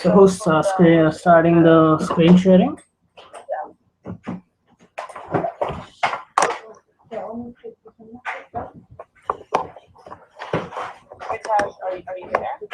So who's starting the screen sharing? Are you there?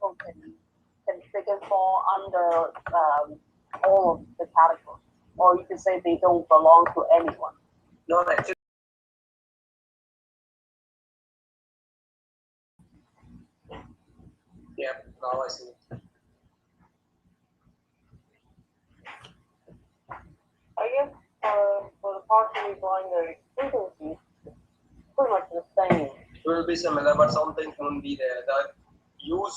people they can fall under all of the categories, or you can say they don't belong to anyone. No, actually, yeah. Now I see it. I guess for the partially blind, their frequency is pretty much the same. It will be similar, but something won't be there. The use.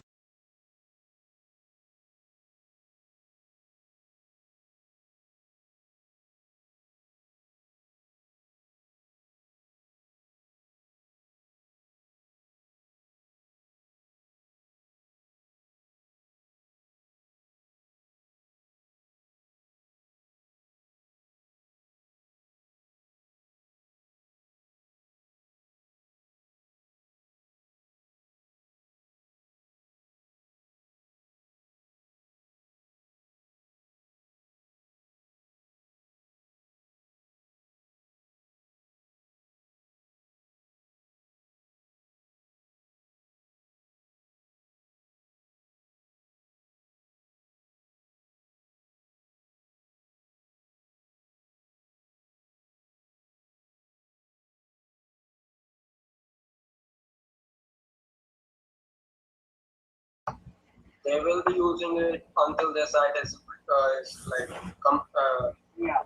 They will be using it until their site is like Yeah.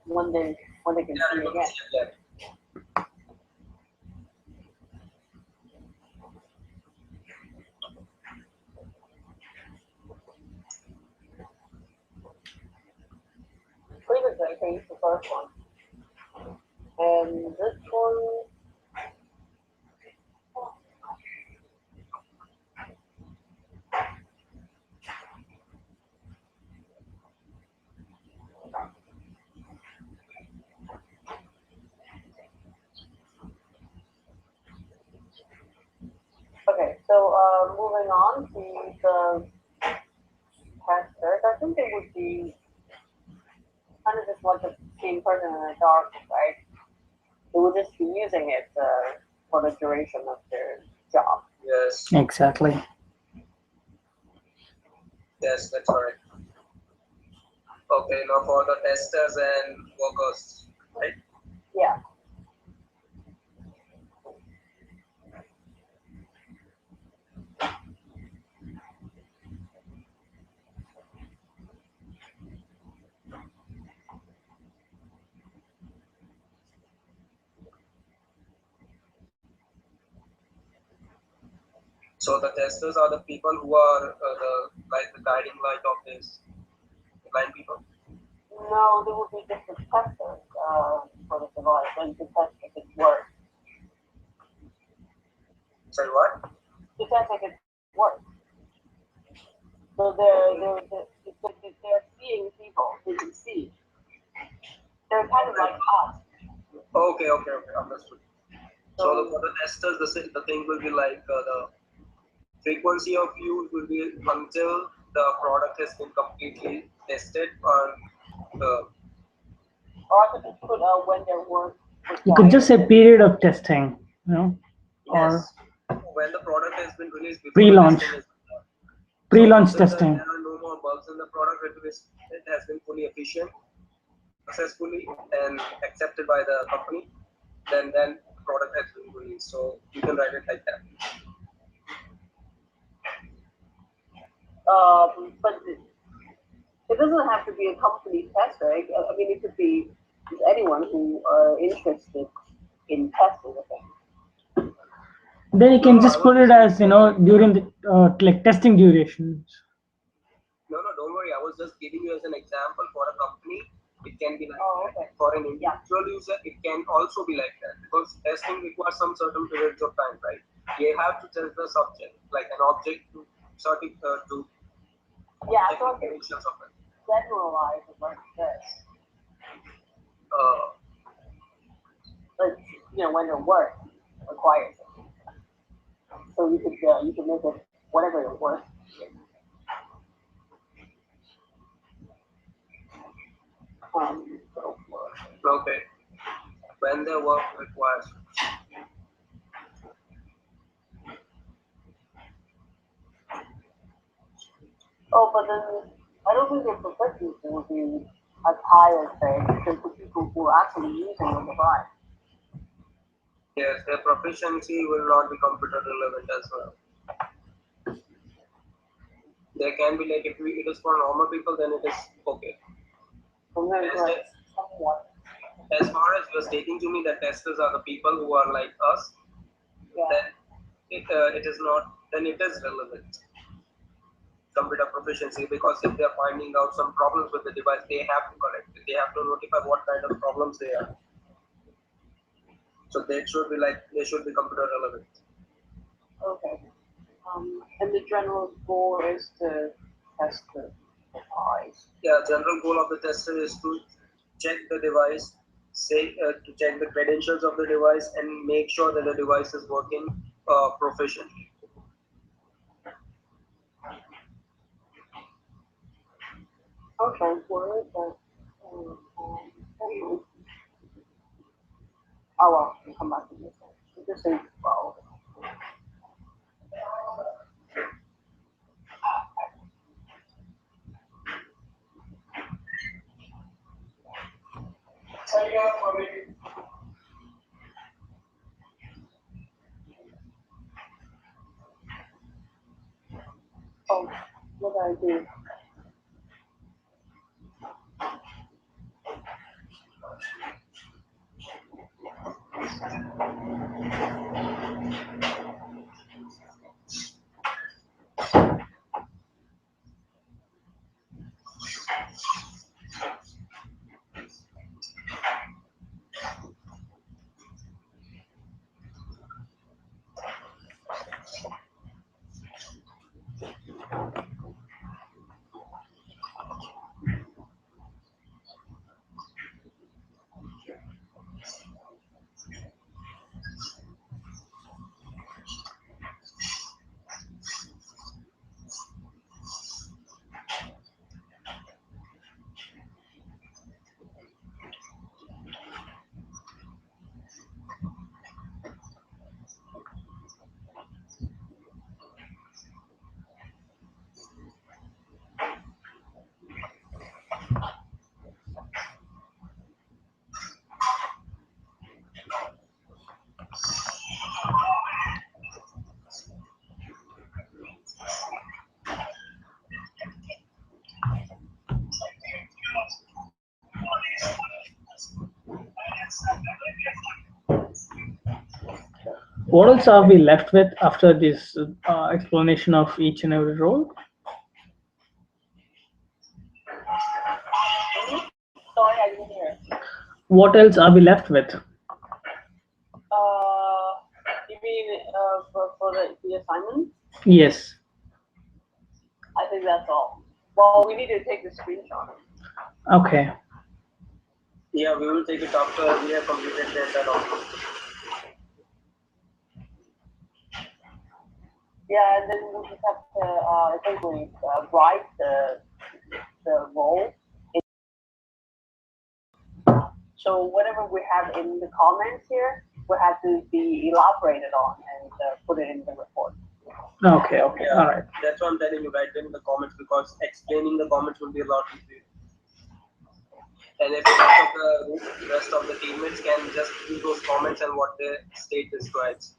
When they can see it again. yeah. Previously, I think the first one, and this one. Okay, so moving on to the testers, I think it would be kind of just like a seeing person in the dark, right? They would just be using it for the duration of their job. Yes. Exactly. Yes, that's correct. Okay, now for the testers and workers, right? Yeah. So the testers are the people who are the guiding light of this blind people. No, there would be different testers for the device, and you can test if it works. Sorry, what? You test if it works. So they're seeing people. They can see. They're kind of like us. Okay, understood. So for the testers, the thing will be like the frequency of use will be until the product has been completely tested on Or I could just put when their work. You could just say period of testing, you know, or yes, when the product has been released before Pre-launch. the testing is done. pre-launch So until testing. there are no more bugs in the product, it has been fully efficient, successfully and accepted by the company, then the product has been released. So you can write it like that. But it doesn't have to be a company tester. I mean, it could be just anyone who are interested in testing the thing. Then you can just put it as, you know, during the like testing durations. No, don't worry. I was just giving you as an example for a company. It can be like that. Okay. For an individual user, it can also be like that because testing requires some certain periods of time, right? You have to test the subject, like an object to Yeah, take so I the can dimensions of it. generalize it like this. Uh, But when the work requires it. So you can make it whatever it works. okay. When the work requires. but then I don't think their proficiency will be as high as the people who are actually using the device. Yes, their proficiency will not be computer relevant as well. There can be like if it is for normal people, then it is okay. So then it's like somewhat. As far as you're stating to me that testers are the people who are like us, Yeah. then it is not. Then it is relevant. Computer proficiency, because if they are finding out some problems with the device, they have to correct it. They have to notify what kind of problems they are. So they should be computer relevant. Okay. And the general goal is to test the device. Yeah, general goal of the tester is to check the device, to check the credentials of the device and make sure that the device is working proficiently. Okay, where is that? Oh well, we'll come back to this one. It just says 12. Oh, what did I do? What else are we left with after this explanation of each and every role? Sorry, I didn't hear. What else are we left with? You mean for the assignment? Yes. I think that's all. Well, we need to take the screenshot. Okay. Yeah, we will take it after we have completed the entire document. Yeah, and then we just have to essentially write the role. So whatever we have in the comments here will have to be elaborated on and put it in the report. Okay. Okay. Yeah, All right. that's what I'm telling you, write in the comments, because explaining the comments will be a lot easier. And if the rest of the teammates can just do those comments and what the state describes.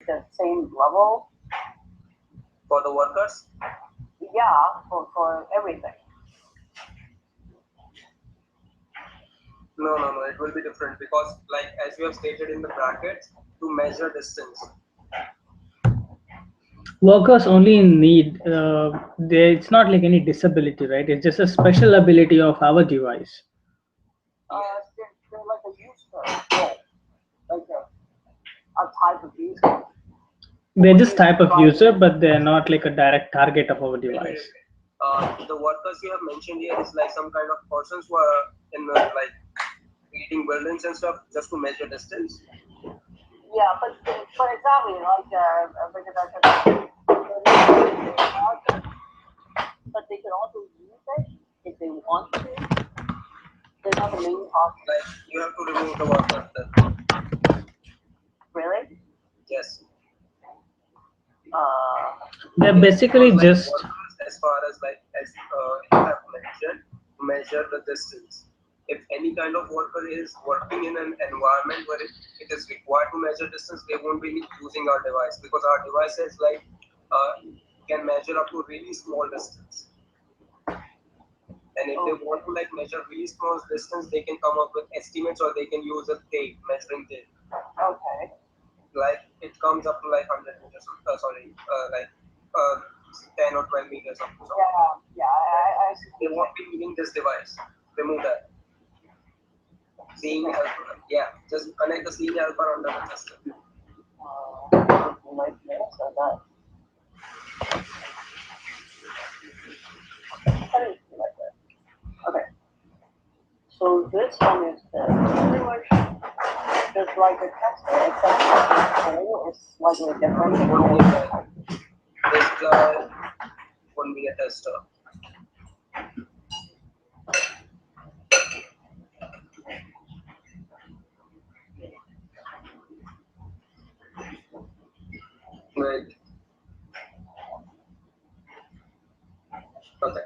The same level. For the workers? Yeah, for everything. No, it will be different, because like as you have stated in the brackets, to measure distance. Workers only in need. It's not like any disability, right? It's just a special ability of our device. They're like a user, like a type of user. They're just type of user, but they're not like a direct target of our device. The workers you have mentioned here is like some kind of persons who are in like reading buildings and stuff just to measure distance. Yeah, but exactly like because I said not the main cost. Like you have to remove the water. Then. Really? Yes. They're basically Because, like, just workers, as far as like as you have mentioned, measure the distance. If any kind of worker is working in an environment where it is required to measure distance, they won't be using our device because our device is like can measure up to really small distance. And if they want to like measure really small distance, they can come up with estimates or they can use a tape, measuring tape. Okay. Like it comes up to like 100 meters, like 10 or 12 meters up to something. Yeah, I see. They won't be using this device. Remove that. Seeing helper. Yeah, just connect the seeing helper under the system. Like this or that. How do you see like this? Okay. So this one is pretty much just like a tester, except the hole is slightly different. This guy won't be a tester. Wait. Okay.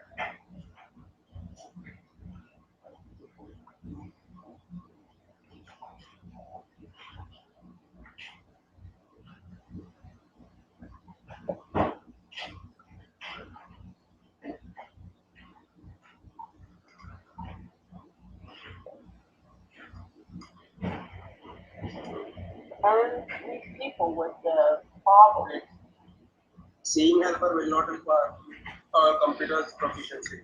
And these people with the problems. Seeing helper will not require computer's proficiency.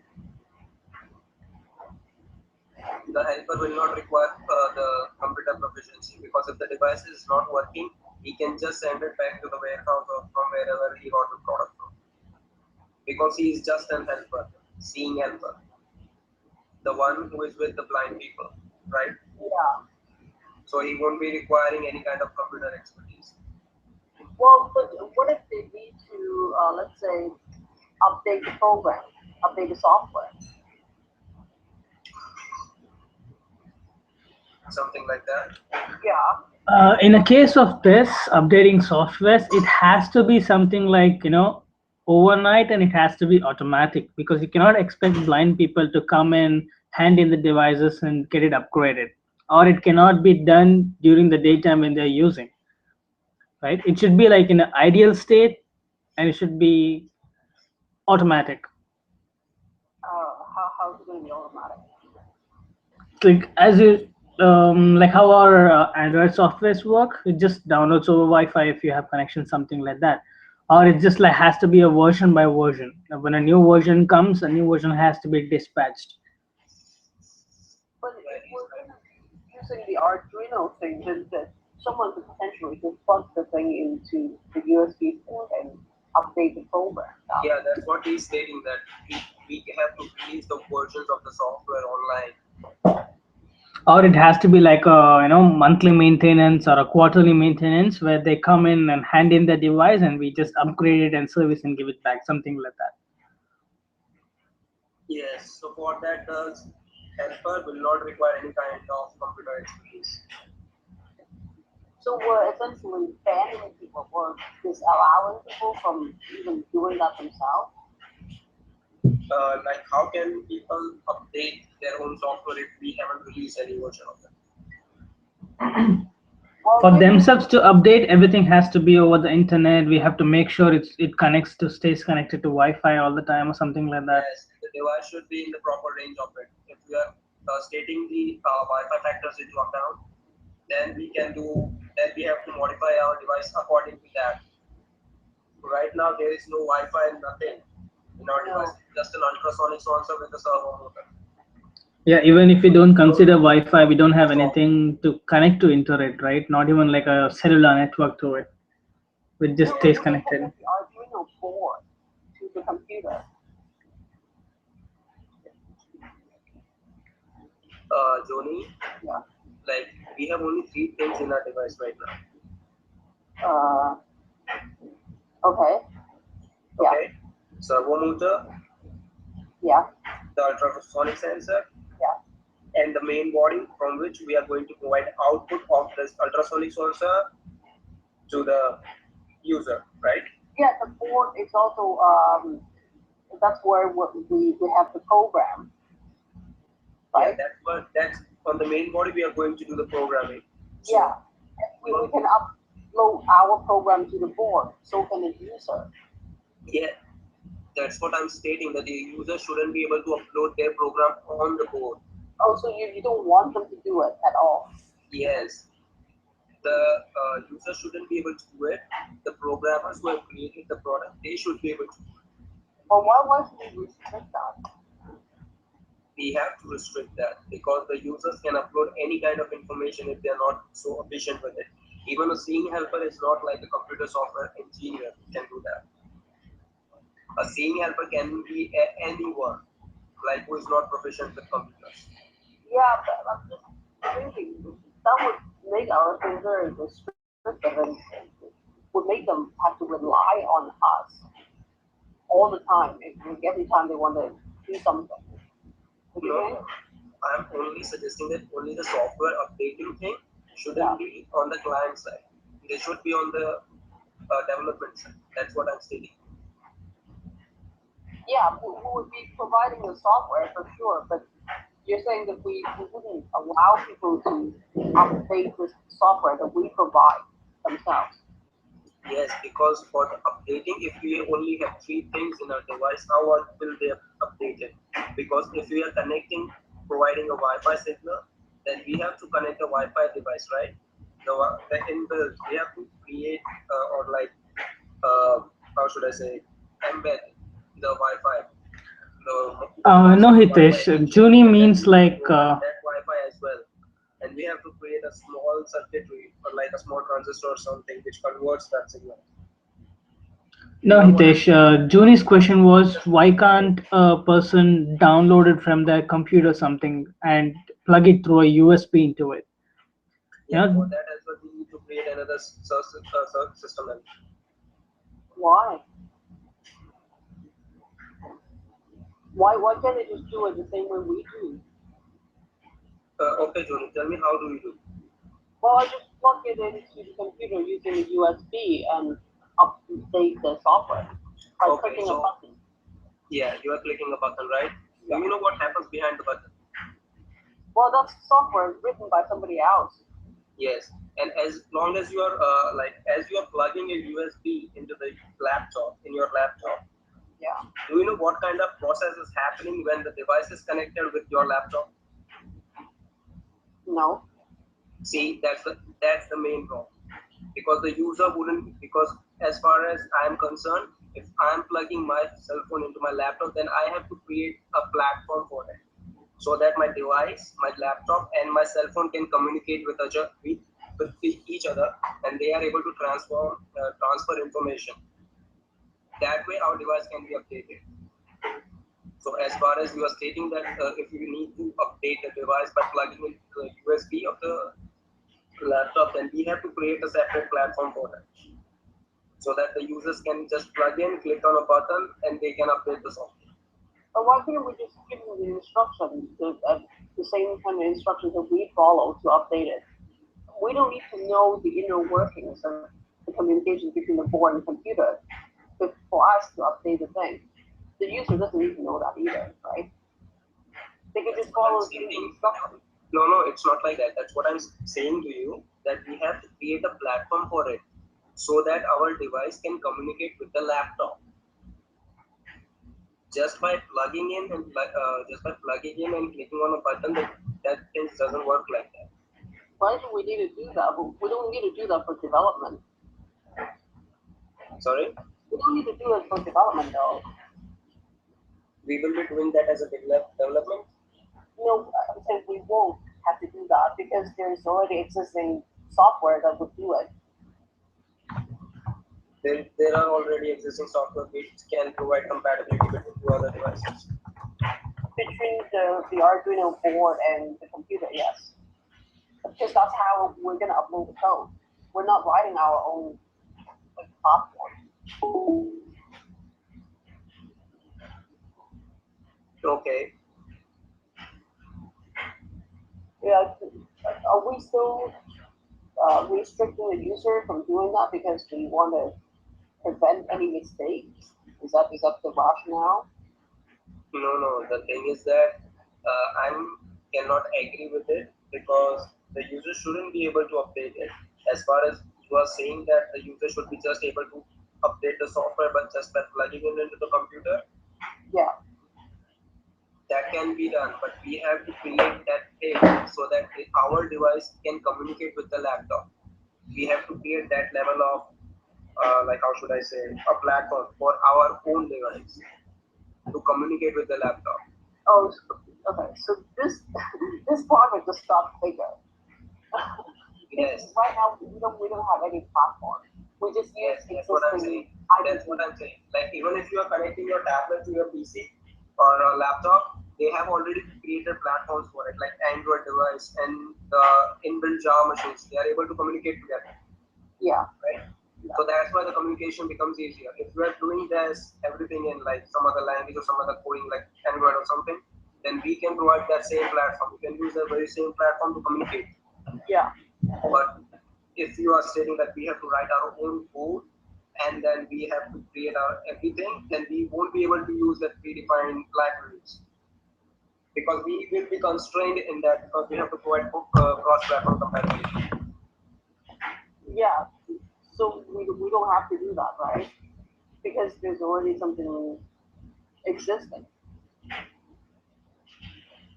The helper will not require the computer proficiency because if the device is not working, he can just send it back to the warehouse or from wherever he got the product from. Because he is just an helper, seeing helper. The one who is with the blind people, right? Yeah. So he won't be requiring any kind of computer expertise. Well, but what if they need to, let's say, update the program, update the software? Something like that. Yeah. in a case of this updating softwares, it has to be something like, overnight, and it has to be automatic because you cannot expect blind people to come in, hand in the devices and get it upgraded, or it cannot be done during the daytime when they're using, right? It should be like in an ideal state, and it should be automatic. How's it going to be automatic? Like as you like how our Android softwares work, it just downloads over Wi-Fi if you have connection, something like that, or it just like has to be a version by version. When a new version comes, a new version has to be dispatched. But if we're using the Arduino thing, then someone could potentially just plug the thing into the USB port and update the program. Yeah, that's what he's stating, that we have to release the versions of the software online. Or it has to be like a monthly maintenance or a quarterly maintenance where they come in and hand in the device and we just upgrade it and service and give it back, something like that. Yes, so for that, the helper will not require any kind of computer expertise. So we're essentially banning people or disallowing people from even doing that themselves. Like how can people update their own software if we haven't released any version of it? For themselves to update, everything has to be over the internet. We have to make sure it stays connected to Wi-Fi all the time or something like that. Yes, the device should be in the proper range of it. If we are stating the Wi-Fi factors into account, then we have to modify our device according to that. Right now there is no Wi-Fi and nothing in our device, just an ultrasonic sensor with a servo motor. Yeah, even if we don't consider Wi-Fi, we don't have anything to connect to internet, right? Not even like a cellular network to it. It just stays connected. The Arduino board to the computer. Joni, Yeah. like we have only 3 things in our device right now. Okay. Okay. Servo motor. Yeah. The ultrasonic sensor. Yeah. and the main body from which we are going to provide output of this ultrasonic sensor to the user, right? Yeah, the board is also that's where we have the program, Yeah, right? that's on the main body we are going to do the programming. So, Yeah, we can upload our program to the board, so can the user. yeah, that's what I'm stating, that the user shouldn't be able to upload their program on the board. Oh, so you don't want them to do it at all? Yes, the user shouldn't be able to do it. The programmers who have created the product, they should be able to do it. Well, why should we restrict that? We have to restrict that because the users can upload any kind of information if they are not so efficient with it. Even a seeing helper is not like a computer software engineer who can do that. A seeing helper can be anyone, like who is not proficient with computers. Yeah, but I'm just thinking that would make our thing very restrictive and would make them have to rely on us all the time. Every time they want to do something. What do you think? No, I'm only suggesting that only the software updating thing Yeah. shouldn't be on the client side. They should be on the development side. That's what I'm stating. Yeah, we would be providing the software for sure, but you're saying that we wouldn't allow people to update the software that we provide themselves. Yes, because for the updating, if we only have three things in our device, how will they update it? Because if we are connecting, providing a Wi-Fi signal, then we have to connect a Wi-Fi device, right? The inbuilt, we have to create or like, how should I say, embed the Wi-Fi. No, Hitesh. Juni means like. That Wi-Fi as well, and we have to create a small circuitry or like a small transistor or something which converts that signal. No, Hitesh. Juni's question was why can't a person download it from their computer or something and plug it through a USB into it? Yeah, Yeah. for that as well, we need to create another system. Why? Why can't they just do it the same way we do? Okay, Joni, tell me how do we do? Well, I just plug it into the computer using a USB and update the software by Okay, clicking a so button. yeah, you are clicking a button, right? Yeah. Do you know what happens behind the button? Well, that's software written by somebody else. Yes, and as long as you are as you are plugging a USB into the laptop in your laptop, Yeah. do you know what kind of process is happening when the device is connected with your laptop? No. See, that's the main problem. Because the user wouldn't, because as far as I am concerned, if I am plugging my cell phone into my laptop, then I have to create a platform for it so that my device, my laptop, and my cell phone can communicate with each other, and they are able to transfer information. That way, our device can be updated. So as far as you are stating that if you need to update the device by plugging in the USB of the laptop, then we have to create a separate platform for that, so that the users can just plug in, click on a button, and they can update the software. But why couldn't we just give them the instructions, the same kind of instructions that we follow to update it? We don't need to know the inner workings of the communications between the board and computer for us to update the thing. The user doesn't need to know that either, right? They can just follow the instructions. No, it's not like that. That's what I'm saying to you, that we have to create a platform for it so that our device can communicate with the laptop. Just by plugging in and clicking on a button, that thing doesn't work like that. Why do we need to do that? We don't need to do that for development. Sorry? We don't need to do it for development though. We will be doing that as a development. No, I'm saying we won't have to do that because there's already existing software that would do it. There are already existing software which can provide compatibility between two other devices. Between the Arduino board and the computer, yes. Because that's how we're going to upload the code. We're not writing our own platform. Okay. Yeah, are we still restricting the user from doing that because we want to prevent any mistakes? Is that the rationale? No, no. The thing is that I cannot agree with it because the user shouldn't be able to update it. As far as you are saying that the user should be just able to update the software, but just by plugging it into the computer, Yeah, that can be done. But we have to create that thing so that our device can communicate with the laptop. We have to create that level of like how should I say, a platform for our own device to communicate with the laptop. oh, okay. So this this project just got bigger. Because Yes, right now we don't have any platform. We just use yes, that's what I'm existing saying. That's what IDP. I'm saying. Like even if you are connecting your tablet to your PC or a laptop, they have already created platforms for it, like Android device and the inbuilt Java machines. They are able to communicate together, Yeah, right? yeah, So that's why the communication becomes easier. If you are doing this everything in like some other language or some other coding like Android or something, then we can provide that same platform. We can use the very same platform to communicate. yeah, But if you are stating that we have to write our own code and then we have to create our everything, then we won't be able to use the predefined libraries because we will be constrained in that because we have to provide cross-platform compatibility. yeah. So we don't have to do that, right? Because there's already something existing.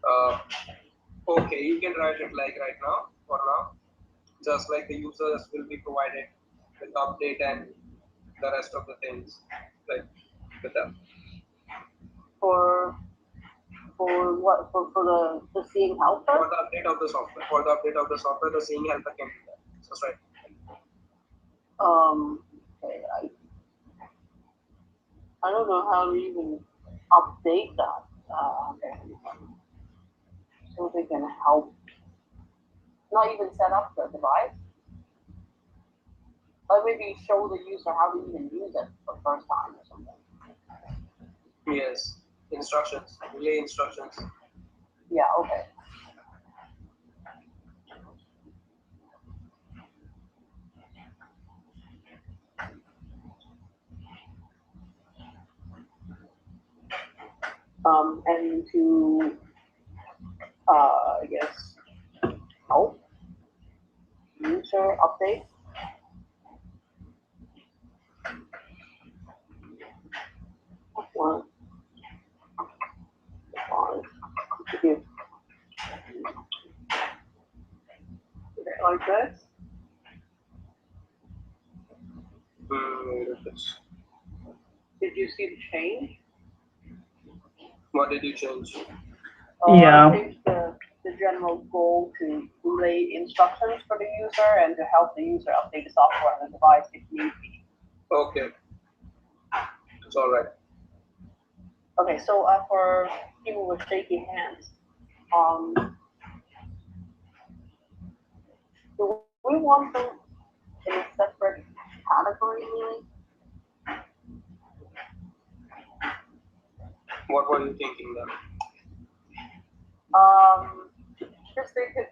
Uh, okay, you can write it like right now for now, just like the users will be provided with update and the rest of the things like with them. For what? For the seeing For helper? the update of the software, for the update of the software, the seeing helper can do that. That's right. Okay, I don't know how to even update that. Okay, so they can help. Not even set up the device. Like maybe show the user how to even use it for the first time or something. Yes, instructions, relay instructions. Yeah, okay. And to I guess help user update. One, one, give like this. Mm, Did you see the change? what did you change? I Yeah. changed the general goal to relay instructions for the user and to help the user update the software on the device if need be. Okay, it's all right. Okay, so for people with shaky hands, do we want them in a separate category really? What were you thinking then? Because they could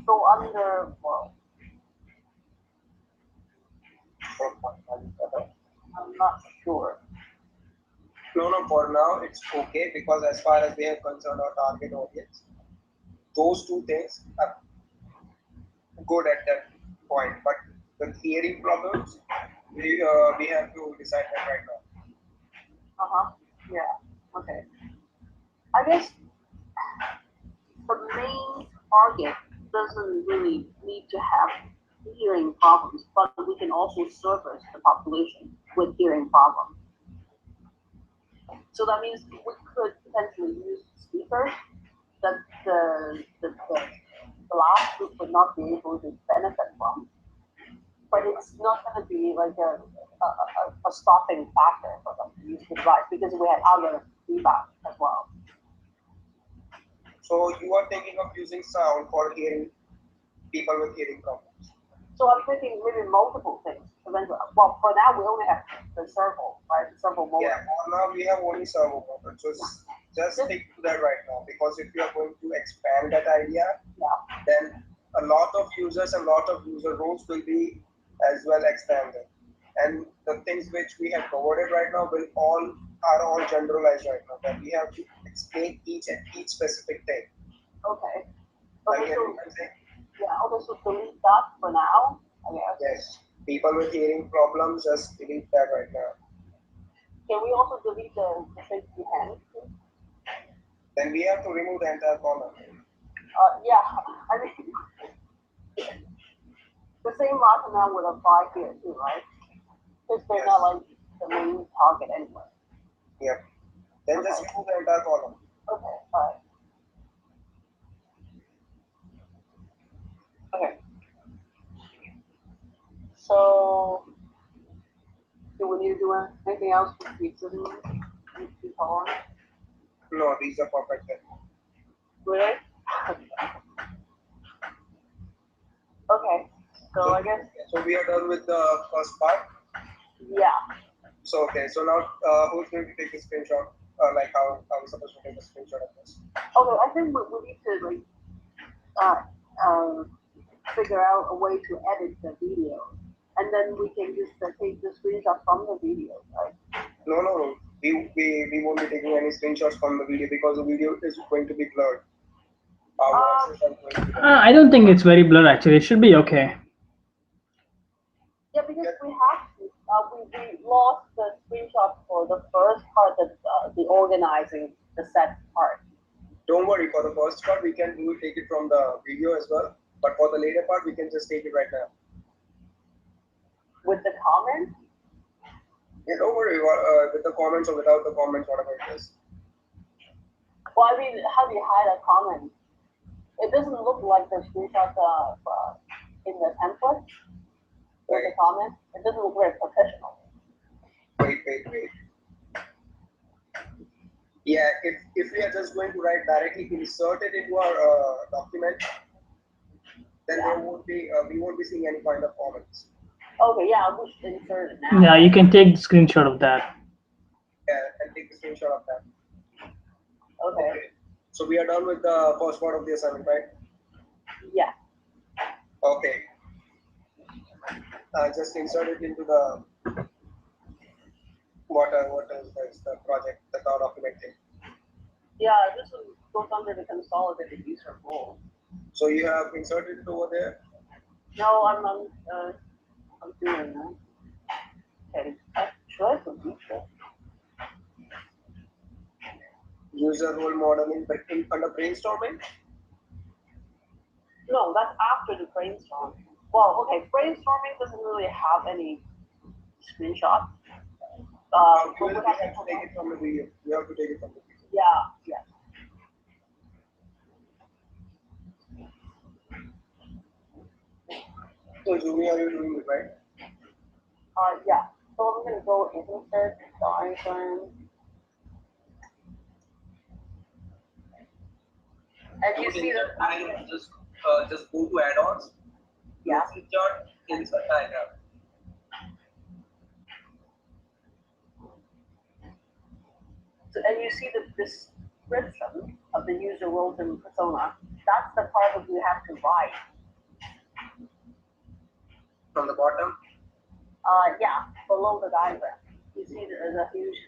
go under, well, I'm not sure. No, no, for now it's okay because as far as we are concerned, our target audience, those two things are good at that point. But the hearing problems, we have to decide that right now. Uh-huh. Yeah. Okay. I guess the main target doesn't really need to have hearing problems, but we can also service the population with hearing problems. So that means we could potentially use speakers that the last group would not be able to benefit from, but it's not going to be like a stopping factor for them to use the device because we have other feedback as well. So you are thinking of using sound for hearing people with hearing problems. So I'm thinking maybe multiple things. eventually. Well, for now we only have the servo, right? The servo motor. Yeah, for now we have only servo motor. So just stick to that right now, because if you are going to expand that idea, Yeah. then a lot of users and lot of user roles will be as well expanded. And the things which we have covered it right now are all generalized right now. That we have to explain each specific thing. Okay. Like Okay. So you can say, yeah. Okay. So delete that for now. I guess. yes, people with hearing problems, just delete that right now. Can we also delete the safety hand? Then we have to remove the entire column. Yeah. I mean, the same rationale would apply here too, right? Because they're not like the main target anyway. Yep. Then just remove the entire column. Okay. All right. Okay. So, do we need to do anything else with the existing column? No, these are perfect. Really? Okay. So I guess So we are done with the first part. yeah. So okay, so now who's going to take a screenshot? Like how are we supposed to take a screenshot of this? Okay. I think we need to like figure out a way to edit the video, and then we can just take the screenshot from the video, right? No. We won't be taking any screenshots from the video because the video is going to be blurred. Our voices are going to be blurred. I don't think it's very blurred actually. It should be okay. Yeah, because we have to. We lost the screenshot for the first part, the organizing the set part. Don't worry, for the first part we can take it from the video as well. But for the later part we can just take it right now. With the comments? Yeah, don't worry with the comments or without the comments, whatever it is. Well, I mean, how do you hide a comment? It doesn't look like the screenshot in the template with the comment. It doesn't look very professional. Wait. Yeah, if we are just going to write directly insert it into our document, then there won't be we won't be seeing any kind of comments. Okay, yeah, we should insert it now. Yeah, you can take the screenshot of that. Yeah, and take the screenshot of that. Okay. So we are done with the first part of the assignment, right? Yeah. Okay. Just insert it into the what is this, the project, the document thing. Yeah, this goes under the consolidated user role. So you have inserted it over there? No, I'm doing that. Okay. Should I delete it? User role modeling, but under brainstorming? No, that's after the brainstorm. Well, okay, brainstorming doesn't really have any screenshots. We have to take it from the video. We have to take it from the video. Yeah. So Jumi, are you doing it right? Yeah. So I'm gonna go insert diagram. And you see that I just go to add-ons. Yeah. Chart, insert diagram. So, and you see the description of the user roles and persona. That's the part that you have to write. From the bottom? Yeah, below the diagram. You see there's a huge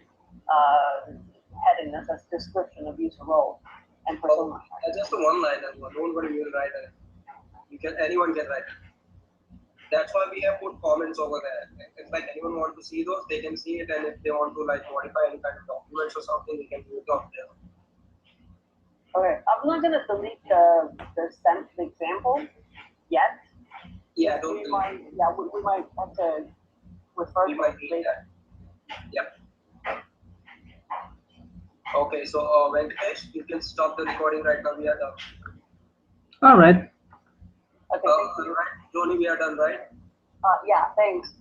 heading that says description of user role and persona. Just a one-liner. Don't worry, you'll write it. Anyone can write it. That's why we have put comments over there. If like anyone want to see those, they can see it, and if they want to like modify any kind of documents or something, they can do it up there. Okay, I'm not gonna delete the example yet. Yeah, we might have to refer to it later. Yep. Okay, so Venkatesh, you can stop the recording right now. We are done. All right. Okay, thank you. Right, Joni, we are done, right? Yeah, thanks.